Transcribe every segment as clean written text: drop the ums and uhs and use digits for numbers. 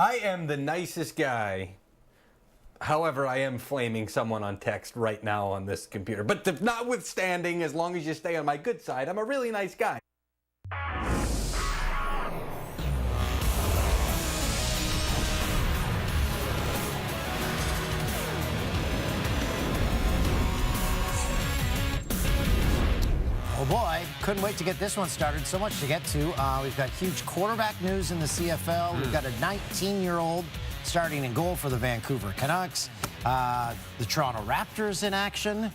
I am the nicest guy. However, I am flaming someone on text right now on this computer. But notwithstanding, as long as you stay on my good side, I'm a really nice guy. Oh boy, couldn't wait to get this one started. So much to get to. We've got huge quarterback news in the CFL. We've got a 19-year-old starting in goal for the Vancouver Canucks. The Toronto Raptors in action.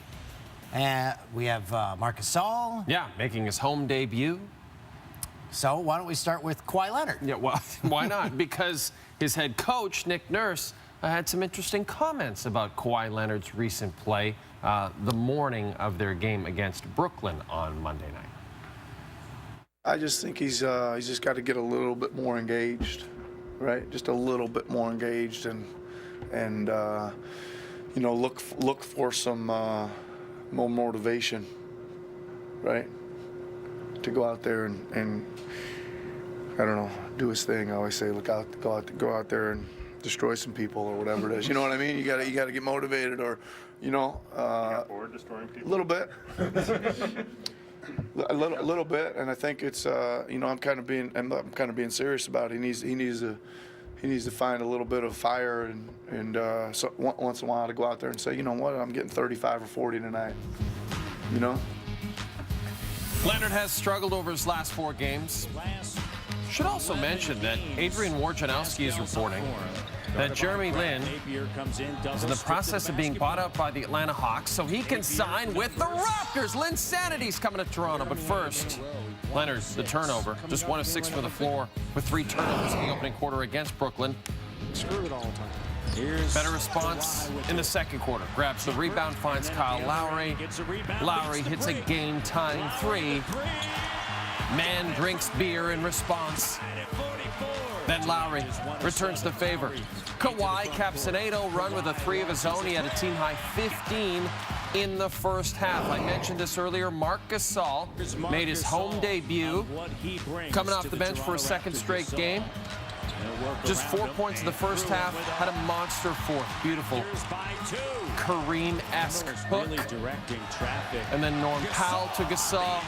We have Marc Gasol. Yeah, making his home debut. So why don't we start with Kawhi Leonard? Yeah, well, why not? Because his head coach, Nick Nurse, had some interesting comments about Kawhi Leonard's recent play the morning of their game against Brooklyn on Monday night. I just think he's just got to get a little bit more engaged, right? Just a little bit more engaged, and you know, look for some more motivation, right? To go out there and I don't know, do his thing. I always say, go out there and destroy some people or whatever it is. You know what I mean? You got to get motivated, or you know, or destroying people. A little bit. A little bit, and I think it's you know, I'm kind of being serious about it. He needs to find a little bit of fire and so once in a while to go out there and say, you know what, I'm getting 35 or 40 tonight. You know. Leonard has struggled over his last 4 games. Should also mention that Adrian Wojnarowski is reporting that Jeremy Lin is in the process of being bought out by the Atlanta Hawks so he can sign with the Raptors. Linsanity's coming to Toronto, but first, Leonard, the turnover, just 1 of 6 from the floor with 3 turnovers in the opening quarter against Brooklyn. Screw it all the time. Better response in the second quarter. Grabs the rebound, finds Kyle Lowry. Lowry hits a game-tying 3. Man drinks beer in response. Then Lowry returns the favor. Kawhi caps an 8-0 run with a 3 of his own. He had a team-high 15 in the first half. I mentioned this earlier. Marc Gasol made his home debut, coming off the bench for a second straight game. Just 4 points in the first half, had a monster fourth. Beautiful Kareem-esque hook. And then Norm Powell to Gasol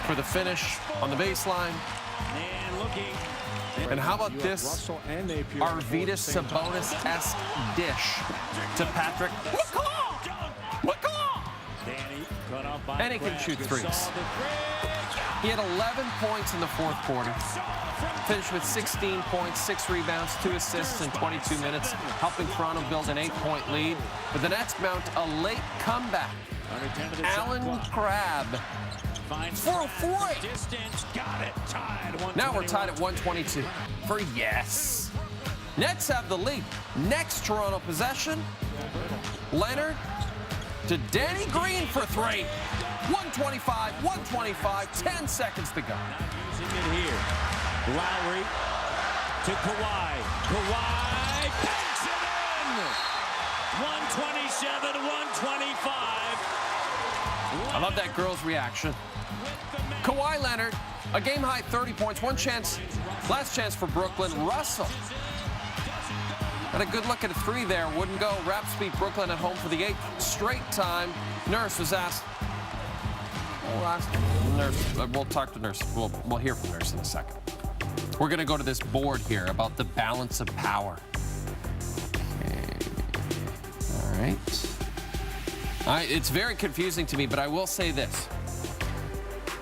for the finish on the baseline. And how about this Arvydas Sabonis-esque dish to Patrick? And he can shoot threes. He had 11 points in the fourth quarter. Finished with 16 points, 6 rebounds, 2 assists in 22 minutes, helping Toronto build an 8-point lead. But the Nets mount a late comeback. Allen Crabbe for a 3. Now we're tied at 122 for yes. Nets have the lead. Next Toronto possession, Leonard to Danny Green for 3. 125, 10 seconds to go. Using it here. Lowry to Kawhi. Kawhi banks it in! 127, 125. I love that girl's reaction. Kawhi Leonard, a game-high 30 points. Last chance for Brooklyn. Russell had a good look at a 3 there. Wouldn't go. Raps beat Brooklyn at home for the 8th straight time. Nurse was asked. We'll talk to Nurse. We'll hear from Nurse in a second. We're going to go to this board here about the balance of power. Okay. All right. It's very confusing to me, but I will say this.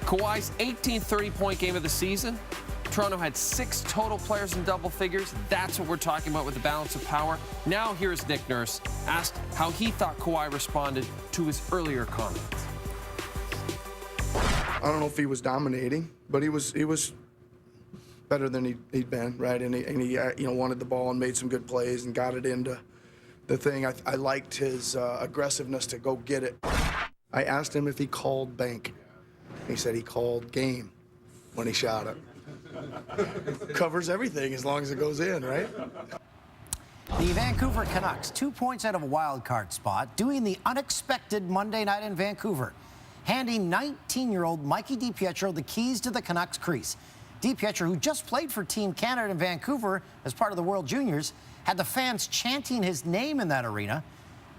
Kawhi's 18th 30-point game of the season. Toronto had 6 total players in double figures. That's what we're talking about with the balance of power. Now here's Nick Nurse, asked how he thought Kawhi responded to his earlier comments. I don't know if he was dominating, but he was better than he'd been, right? And he you know, wanted the ball and made some good plays and got it into the thing. I liked his aggressiveness to go get it. I asked him if he called bank. He said he called game when he shot it. Covers everything as long as it goes in, right? The Vancouver Canucks, 2 points out of a wild card spot, doing the unexpected Monday night in Vancouver, handing 19-year-old Mikey DiPietro the keys to the Canucks crease. DiPietro, who just played for Team Canada in Vancouver as part of the World Juniors, had the fans chanting his name in that arena.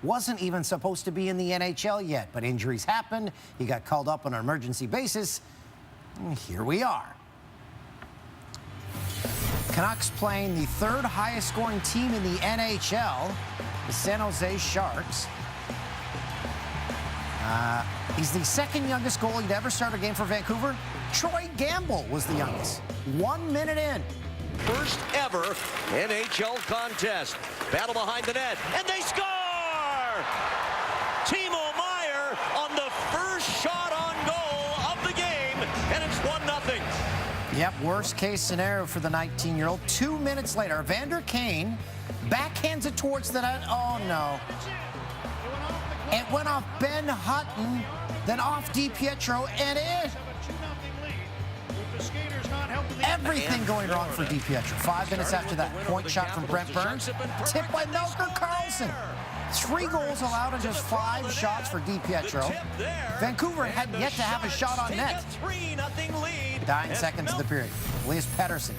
Wasn't even supposed to be in the NHL yet, but injuries happened. He got called up on an emergency basis. And here we are. Canucks playing the third highest scoring team in the NHL, the San Jose Sharks. He's the second youngest goalie to ever start a game for Vancouver. Troy Gamble was the youngest. 1 minute in. First ever NHL contest. Battle behind the net, and they score! Timo Meier on the first shot on goal of the game, and it's 1-0. Yep, worst case scenario for the 19-year-old. 2 minutes later, Evander Kane backhands it towards the net. Oh, no. It went off Ben Hutton, then off DiPietro, and in. Everything going wrong for DiPietro. 5 minutes after that, point shot from Brent Burns, tipped by Melker Karlsson. 3 goals allowed in just 5 shots for DiPietro. Vancouver had yet to have a shot on net. 9 seconds of the period. Elias Pettersson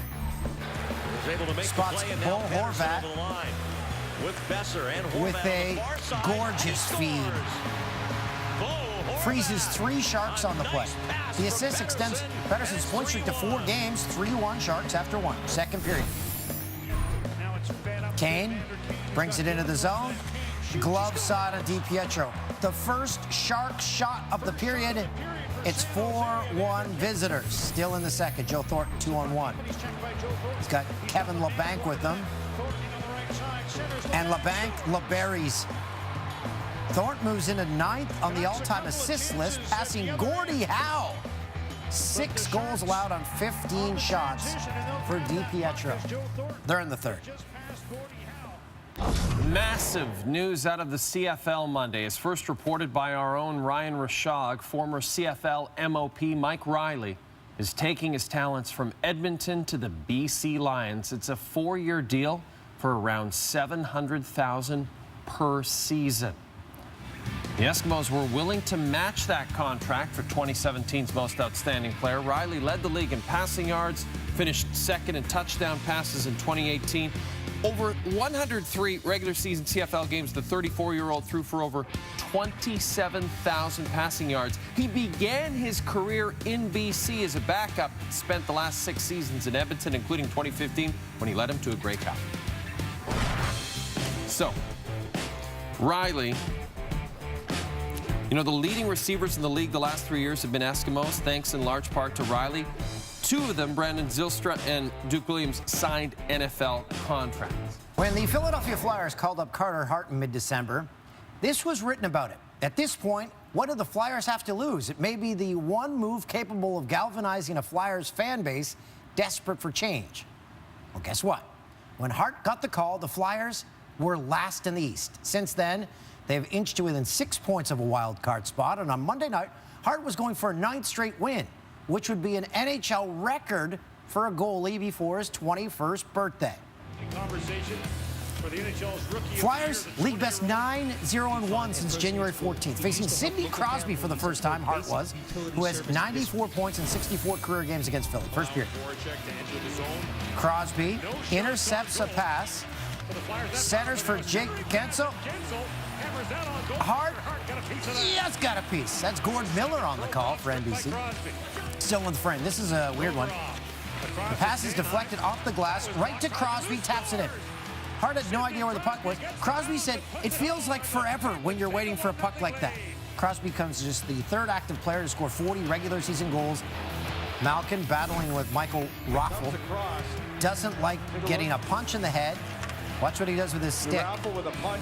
spots Bo Horvat with a gorgeous feed. Freezes 3 Sharks on the play. The assist extends Pettersson's point streak to 4 games, 3-1 Sharks after 1. Second period. Kane brings it into the zone. Glove side of DiPietro. The first Shark shot of the period. It's 4-1 visitors. Still in the second. Joe Thornton 2-on-1. He's got Kevin LeBanc with him. And LeBanc LeBerries. Thornton moves into 9th on the all-time assist list, passing Gordie Howe. 6 goals allowed on 15 shots for DiPietro. They're in the third. Massive news out of the CFL Monday is first reported by our own Ryan Rashog. Former CFL MOP Mike Riley is taking his talents from Edmonton to the BC Lions. It's a 4-year deal for around $700,000 per season. The Eskimos were willing to match that contract for 2017's most outstanding player. Riley led the league in passing yards, finished second in touchdown passes in 2018. Over 103 regular season CFL games, the 34-year-old threw for over 27,000 passing yards. He began his career in BC as a backup, spent the last 6 seasons in Edmonton, including 2015, when he led him to a Grey Cup. So, Riley, you know, the leading receivers in the league the last 3 years have been Eskimos, thanks in large part to Riley. 2 of them, Brandon Zylstra and Duke Williams, signed NFL contracts. When the Philadelphia Flyers called up Carter Hart in mid-December, this was written about it. At this point, what do the Flyers have to lose? It may be the one move capable of galvanizing a Flyers fan base desperate for change. Well, guess what? When Hart got the call, the Flyers were last in the East. Since then, they've inched to within 6 points of a wild card spot, and on Monday night, Hart was going for a 9th straight win, which would be an NHL record for a goalie before his 21st birthday. Flyers, league best 9-0-1 since January 14th, facing Sidney Crosby for the first time, Hart was, who has 94 points in 64 career games against Philly. First period. Crosby intercepts a pass, centers for Jake Gensel. Hart, yes, got a piece. That's Gord Miller on the call for NBC. Still in the frame. This is a weird one. The pass is deflected off the glass, right to Crosby, taps it in. Hart had no idea where the puck was. Crosby said, "It feels like forever when you're waiting for a puck like that." Crosby becomes just the 3rd active player to score 40 regular season goals. Malkin battling with Michael Raffl. Doesn't like getting a punch in the head. Watch what he does with his stick.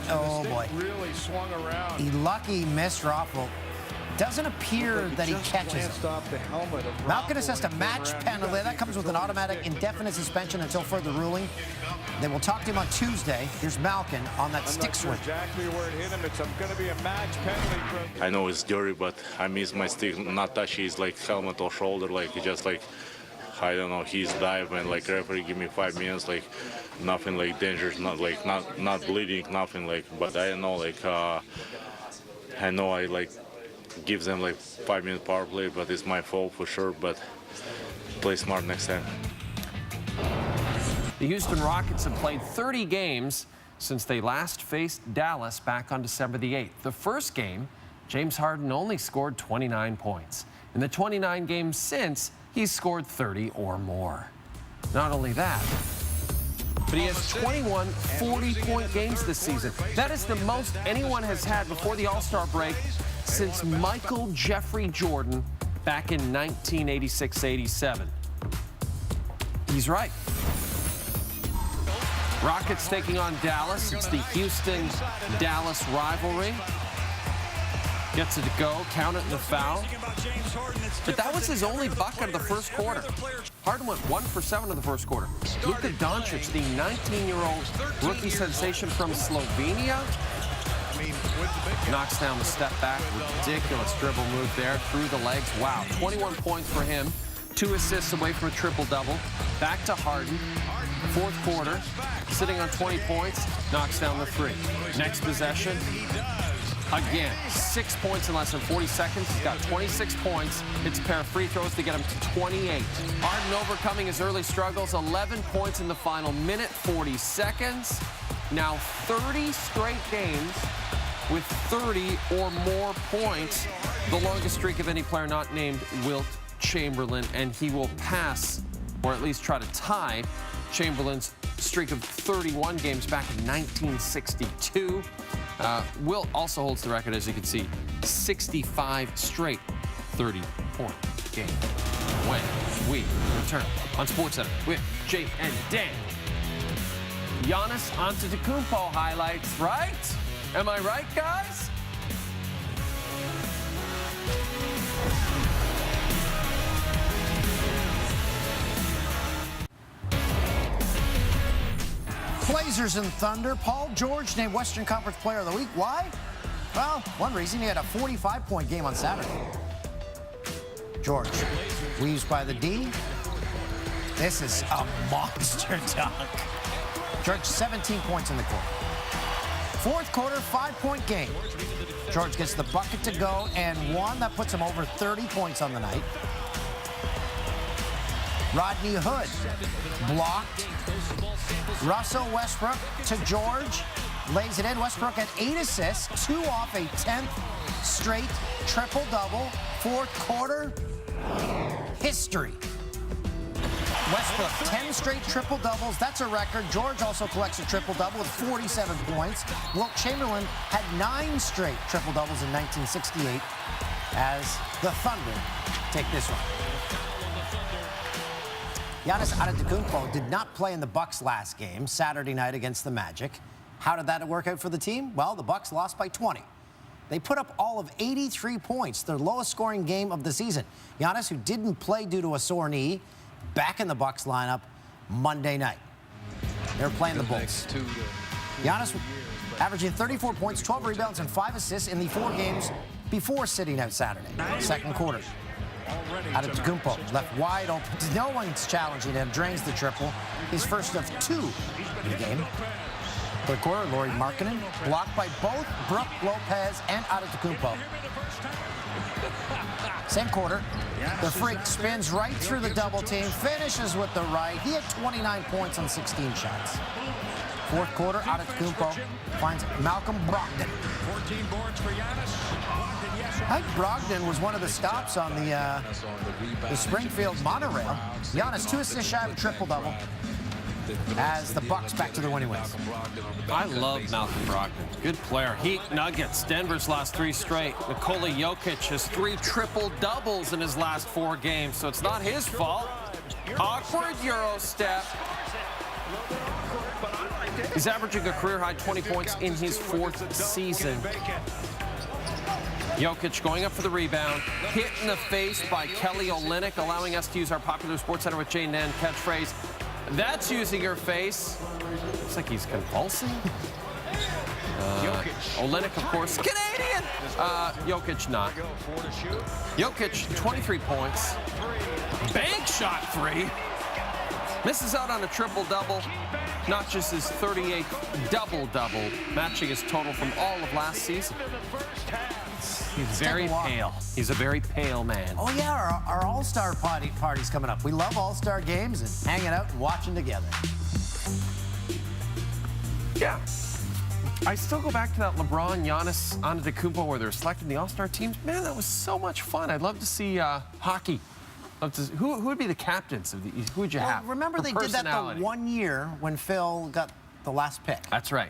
Oh, boy. Really swung around. He lucky missed Raffl. Doesn't appear that he catches him. Malkin assessed a match penalty. That comes with an automatic indefinite suspension until further ruling. They will talk to him on Tuesday. Here's Malkin on that stick swing. Exactly where it hit him. It's going to be a match penalty. I know it's dirty, but I miss my stick not touch his like helmet or shoulder. Like just like I don't know, he's dive and like referee give me 5 minutes, like nothing like dangerous, not bleeding, nothing like. But I know like I know I like give them like 5-minute power play, but it's my fault for sure. But play smart next time. The Houston Rockets have played 30 games since they last faced Dallas back on December the 8th. The first game, James Harden only scored 29 points. In the 29 games since, he's scored 30 or more. Not only that, but he has 21 40-point games this season. That is the most anyone has had before the All-Star break since Michael Jeffrey Jordan back in 1986-87. He's right. Rockets taking on Dallas. It's the Houston-Dallas rivalry. Gets it to go, count it in the foul. But that was his only bucket of the first quarter. Harden went 1 for 7 in the first quarter. Luka Doncic, the 19-year-old rookie sensation from Slovenia, knocks down the step back. Ridiculous dribble move there through the legs. Wow, 21 points for him. 2 assists away from a triple-double. Back to Harden. Fourth quarter, sitting on 20 points, knocks down the 3. Next possession, again, 6 points in less than 40 seconds. He's got 26 points. It's a pair of free throws to get him to 28. Harden overcoming his early struggles, 11 points in the final minute, 40 seconds. Now 30 straight games with 30 or more points, the longest streak of any player not named Wilt Chamberlain, and he will pass, or at least try to tie, Chamberlain's streak of 31 games back in 1962. Wilt also holds the record, as you can see, 65 straight 30-point games. When we return on SportsCenter with Jake and Dan. Giannis Antetokounmpo highlights, right? Am I right, guys? Blazers and Thunder. Paul George named Western Conference Player of the Week. Why? Well, one reason, he had a 45-point game on Saturday. George weaves by the D. This is a monster dunk. George, 17 points in the quarter. Fourth quarter, 5-point game. George gets the bucket to go and one. That puts him over 30 points on the night. Rodney Hood blocked. Russell Westbrook to George. Lays it in. Westbrook had 8 assists, 2 off a 10th straight triple-double. Fourth quarter, history. Westbrook, 10 straight triple-doubles. That's a record. George also collects a triple-double with 47 points. Wilt Chamberlain had 9 straight triple-doubles in 1968 as the Thunder take this one. Giannis Antetokounmpo did not play in the Bucks last game, Saturday night against the Magic. How did that work out for the team? Well, the Bucks lost by 20. They put up all of 83 points, their lowest scoring game of the season. Giannis, who didn't play due to a sore knee, back in the Bucks lineup Monday night. They're playing the Bulls. Giannis averaging 34 points, 12 rebounds, and 5 assists in the 4 games before sitting out Saturday. Second quarter. Antetokounmpo left wide open. No one's challenging him. Drains the triple. His first of 2 in the game. Third quarter, Lauri Markkanen blocked by both Brook Lopez and Antetokounmpo. Same quarter. The Freak spins right through the double team, finishes with the right. He had 29 points on 16 shots. Fourth quarter, Antetokounmpo finds Malcolm Brogdon. 14 boards for Giannis. I think Brogdon was one of the stops on the Springfield monorail. Giannis, 2 assists shy of a triple-double as the Bucks back to their winning ways. I love Malcolm Brogdon. Good player. Heat, Nuggets, Denver's last 3 straight. Nikola Jokic has 3 triple-doubles in his last 4 games, so it's not his fault. Awkward Euro step. He's averaging a career-high 20 points in his 4th season. Jokic going up for the rebound, hit in the face by Kelly Olynyk, allowing us to use our popular SportsCenter with Jay and Dan catchphrase. That's using your face. Looks like he's convulsing. Olynyk, of course, Canadian. Jokic not. Jokic, 23 points. Bank shot 3. Misses out on a triple-double. Notches his 38th double-double, matching his total from all of last season. He's very pale. He's a very pale man. Oh, yeah, our All-Star party's coming up. We love All-Star games and hanging out and watching together. Yeah. I still go back to that LeBron, Giannis, Antetokounmpo where they're selecting the All-Star teams. Man, that was so much fun. I'd love to see hockey. Who would be the captains of these? Who would you have? Remember they did that the 1 year when Phil got the last pick. That's right.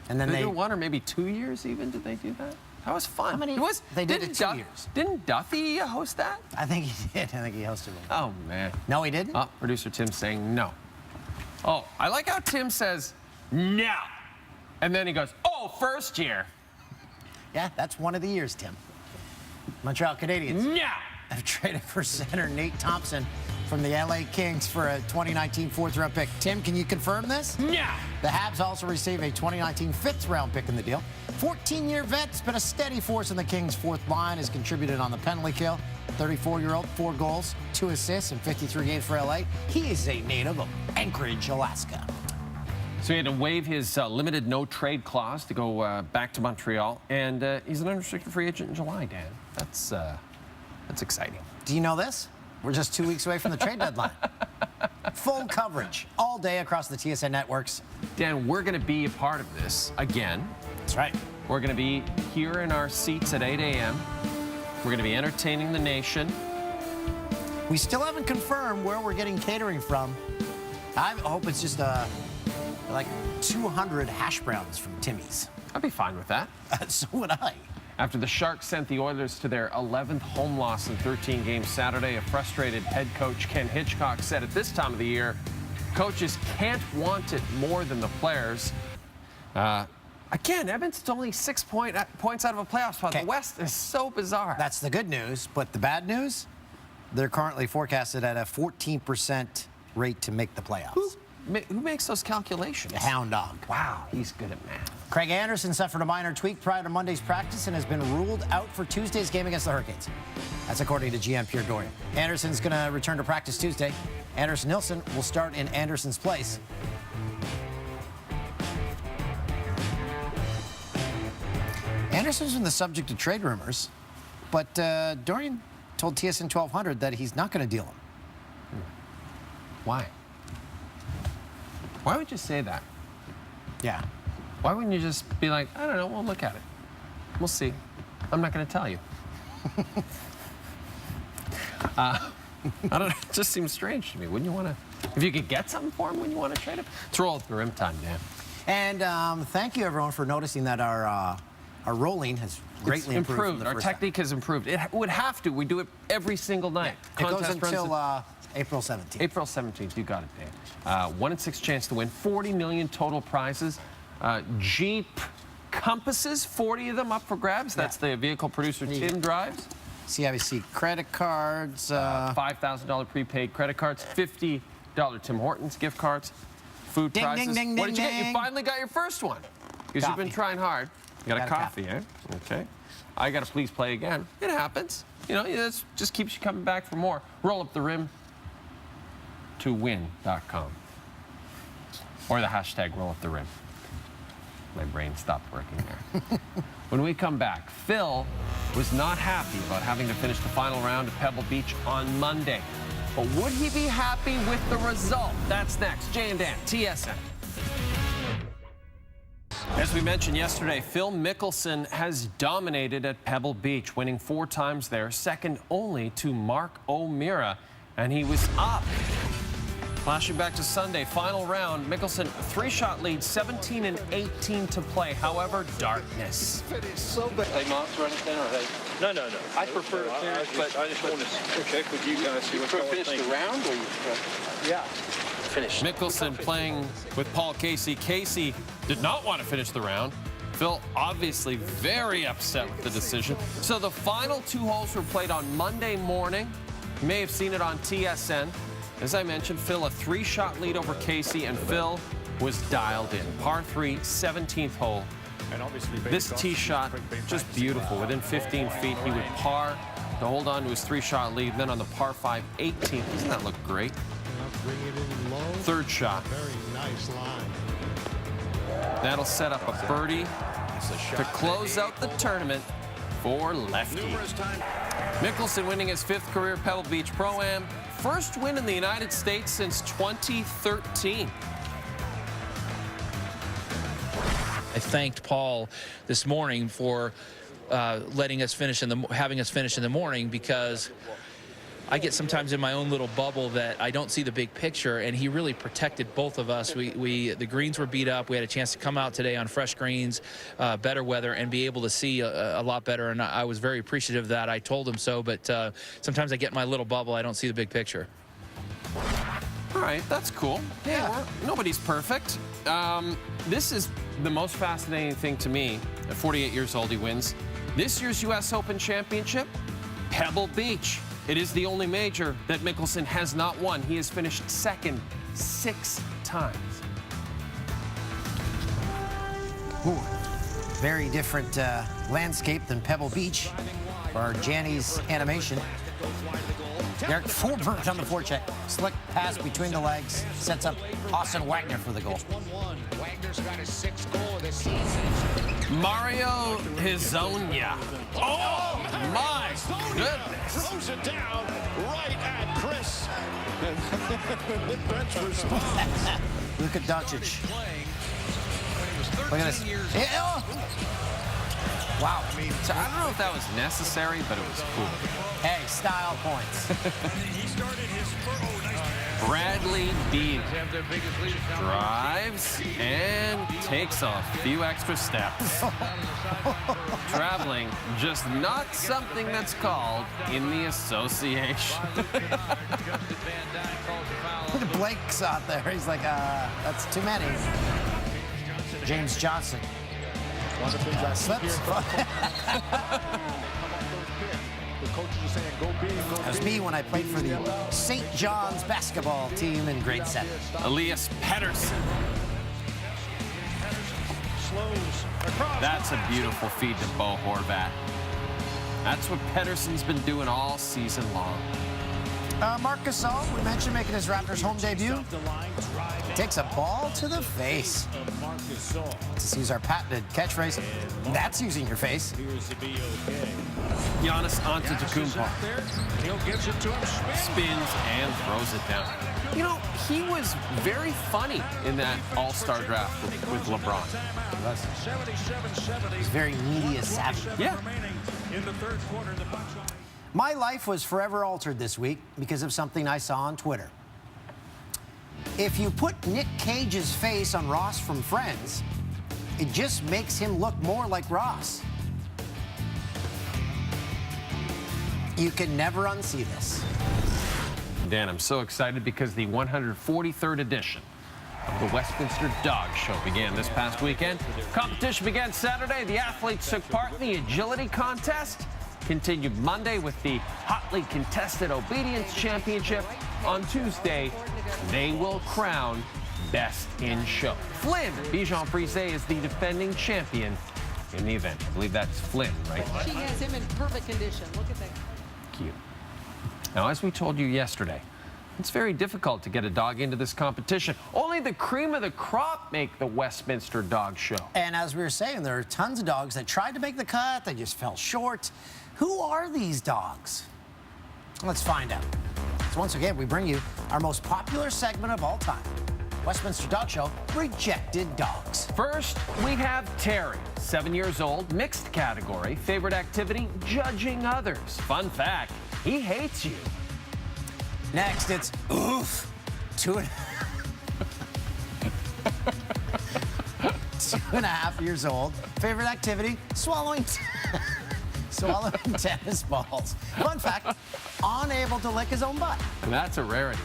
And then they did 1 or maybe 2 years even. Did they do that? That was fun. How many? They did it 2 years. Didn't Duffy host that? I think he did. I think he hosted it. Oh, man. No, he didn't? Oh, producer Tim saying no. Oh, I like how Tim says no. And then he goes, oh, first year. Yeah, that's one of the years, Tim. Montreal Canadiens. No. Have traded for center Nate Thompson from the LA Kings for a 2019 fourth-round pick. Tim, can you confirm this? No. The Habs also receive a 2019 fifth-round pick in the deal. 14-year vet, has been a steady force in the Kings' fourth line, has contributed on the penalty kill. 34-year-old, 4 goals, 2 assists, and 53 games for LA. He is a native of Anchorage, Alaska. So he had to waive his limited no-trade clause to go back to Montreal, and he's an unrestricted free agent in July, Dan. That's exciting. Do you know this? We're just 2 weeks away from the trade deadline. Full coverage all day across the TSN networks. Dan, we're going to be a part of this again. That's right. We're going to be here in our seats at 8 a.m. We're going to be entertaining the nation. We still haven't confirmed where we're getting catering from. I hope it's just like 200 hash browns from Timmy's. I'd be fine with that. So would I. After the Sharks sent the Oilers to their 11th home loss in 13 games Saturday, a frustrated head coach Ken Hitchcock said at this time of the year, coaches can't want it more than the players. Again, Edmonton's only 6 points out of a playoff spot. The West is so bizarre. That's the good news, but the bad news, they're currently forecasted at a 14% rate to make the playoffs. Who makes those calculations? The Hound Dog. Wow, he's good at math. Craig Anderson suffered a minor tweak prior to Monday's practice and has been ruled out for Tuesday's game against the Hurricanes. That's according to GM Pierre Dorian. Anderson's going to return to practice Tuesday. Anderson Nilsson will start in Anderson's place. Anderson's been the subject of trade rumors, but Dorian told TSN 1200 that he's not going to deal him. Why? Why would you say that? Yeah. Why wouldn't you just be like, I don't know, we'll look at it. We'll see. I'm not going to tell you. I don't know. It just seems strange to me. Wouldn't you want to, if you could get something for him, wouldn't you want to trade him? Let's roll at the rim time, Dan. And thank you, everyone, for noticing that our rolling has greatly improved. Our technique has improved. It would have to. We do it every single night. Yeah. It goes until April 17th. April 17th. You got it, Dan. 1 in 6 chance to win. 40 million total prizes. Jeep Compasses, 40 of them up for grabs. That's the vehicle producer Tim drives. CIBC credit cards. $5,000 prepaid credit cards. $50 Tim Hortons gift cards. Food prizes. Ding, ding, what did you ding, get? You finally got your first one. Because you've been trying hard. You got a coffee, eh? Okay. I got to please play again. It happens. You know, it just keeps you coming back for more. Roll up the rim to win.com. Or the hashtag roll up the rim. My brain stopped working there. When we come back, Phil was not happy about having to finish the final round at Pebble Beach on Monday. But would he be happy with the result? That's next. Jay and Dan, TSN. As we mentioned yesterday, Phil Mickelson has dominated at Pebble Beach, winning 4 times there, second only to Mark O'Meara, and he was up. Flashing back to Sunday, final round, Mickelson 3-shot lead, 17 and 18 to play. However, darkness. So bad. They marked or anything, or they? No. I prefer to finish, but I just want to check with you guys. See what you finish the round, or you? Yeah. Finish. Mickelson playing with Paul Casey. Casey did not want to finish the round. Phil obviously very upset with the decision. So the final 2 holes were played on Monday morning. You may have seen it on TSN. As I mentioned, Phil a 3-shot lead over Casey, and Phil was dialed in. Par 3, 17th hole. And obviously this tee shot, just beautiful. Within 15 feet, he would par to hold on to his 3-shot lead. Then on the par 5, 18th. Doesn't that look great? 3rd shot. Very nice line. That'll set up a birdie to close out the tournament. for lefty. Mickelson winning his 5th career Pebble Beach Pro-Am. First win in the United States since 2013. I thanked Paul this morning for having us finish in the morning, because I get sometimes in my own little bubble that I don't see the big picture, and he really protected both of us. The greens were beat up. We had a chance to come out today on fresh greens, better weather, and be able to see a lot better, and I was very appreciative of that. I told him so, but sometimes I get in my little bubble. I don't see the big picture. All right, that's cool. Yeah, well, nobody's perfect. This is the most fascinating thing to me. At 48 years old, he wins this year's U.S. Open Championship, Pebble Beach. It is the only major that Mickelson has not won. He has finished second 6 times. Ooh, very different landscape than Pebble Beach for our Janny's animation. Derek Forberg on the forecheck. Slick pass between the legs. Sets up Austin Wagner for the goal. Wagner's got his 6th goal of the season. Mario Hezonja. Oh, my goodness. Throws it down right at Chris. The bench response. Luka Doncic. Look at this. Yeah. Wow. So I don't know if that was necessary, but it was cool. Hey, style points. Bradley Beal drives and takes a few extra steps. Traveling, just not something that's called in the association. Blake's out there. He's like, that's too many. James Johnson. Slips. That was me when I played for the St. John's basketball team in grade 7. Elias Pettersson. That's a beautiful feed to Bo Horvat. That's what Pettersson's been doing all season long. Marc Gasol, we mentioned, making his Raptors home debut. Takes a ball to the face. Let's use our patented catchphrase. That's using your face. Giannis Antetokounmpo spins and throws it down. You know, he was very funny in that All-Star draft with LeBron. He's very media savvy. Yeah. My life was forever altered this week because of something I saw on Twitter. If you put Nick Cage's face on Ross from Friends, it just makes him look more like Ross. You can never unsee this. Dan, I'm so excited because the 143rd edition of the Westminster Dog Show began this past weekend. Competition began Saturday. The athletes took part in the agility contest. Continued Monday with the hotly contested Obedience Championship. On Tuesday, they will crown Best in Show. Flynn Bijan Frise is the defending champion in the event. I believe that's Flynn, right? She has him in perfect condition. Look at that. Cute. Now, as we told you yesterday, it's very difficult to get a dog into this competition. Only the cream of the crop make the Westminster Dog Show. And as we were saying, there are tons of dogs that tried to make the cut, they just fell short. Who are these dogs? Let's find out. So once again, we bring you our most popular segment of all time, Westminster Dog Show, Rejected Dogs. First, we have Terry, 7 years old, mixed category, favorite activity, judging others. Fun fact, he hates you. Next, it's Oof, 2.5 years old, favorite activity, swallowing tennis balls. Fun fact, unable to lick his own butt. That's a rarity.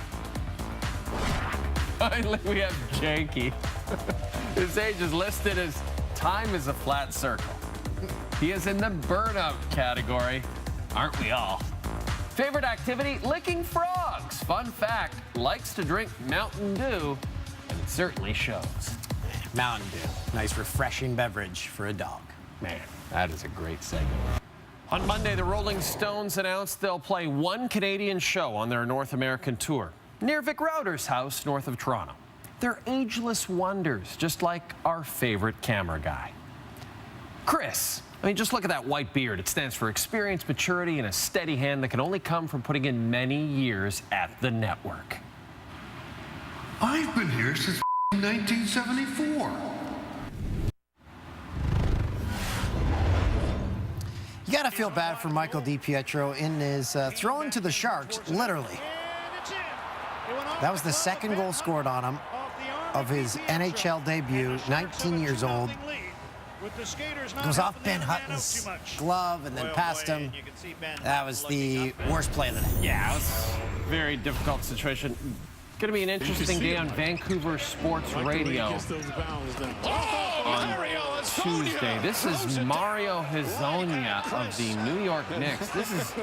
Finally, we have Janky. His age is listed as time is a flat circle. He is in the burnout category. Aren't we all? Favorite activity, licking frogs. Fun fact, likes to drink Mountain Dew, and it certainly shows. Mountain Dew, nice refreshing beverage for a dog. Man, that is a great segment. On Monday, the Rolling Stones announced they'll play one Canadian show on their North American tour, near Vic Rauter's house north of Toronto. They're ageless wonders, just like our favorite camera guy. Chris, I mean, just look at that white beard. It stands for experience, maturity, and a steady hand that can only come from putting in many years at the network. I've been here since 1974. You got to feel bad for Michael DiPietro in his throwing to the Sharks, literally. That was the second goal scored on him of his NHL debut, 19 years old. Goes off Ben Hutton's glove and then past him. That was the worst play of the night. Yeah, it was a very difficult situation. Going to be an interesting day on Vancouver Sports Radio on Tuesday. This is Mario Hezonja of the New York Knicks. This is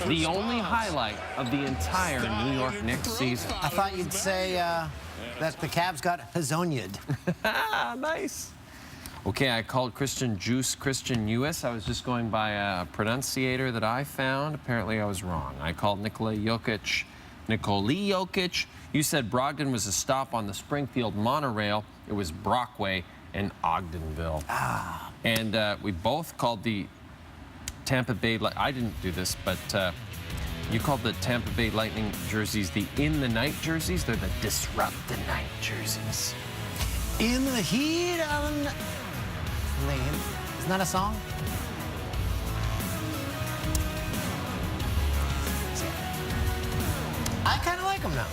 the only highlight of the entire New York Knicks season. I thought you'd say that the Cavs got Hezonja'd. Nice. Okay, I called Christian Uis. I was just going by a pronunciator that I found. Apparently I was wrong. I called Nikola Jokic. You said Brogdon was a stop on the Springfield monorail. It was Brockway and Ogdenville. And we both called the Tampa Bay, I didn't do this, but you called the Tampa Bay Lightning jerseys the in-the-night jerseys. They're the disrupt-the-night jerseys. In the heat of the night. Isn't that a song? I kind of like them now.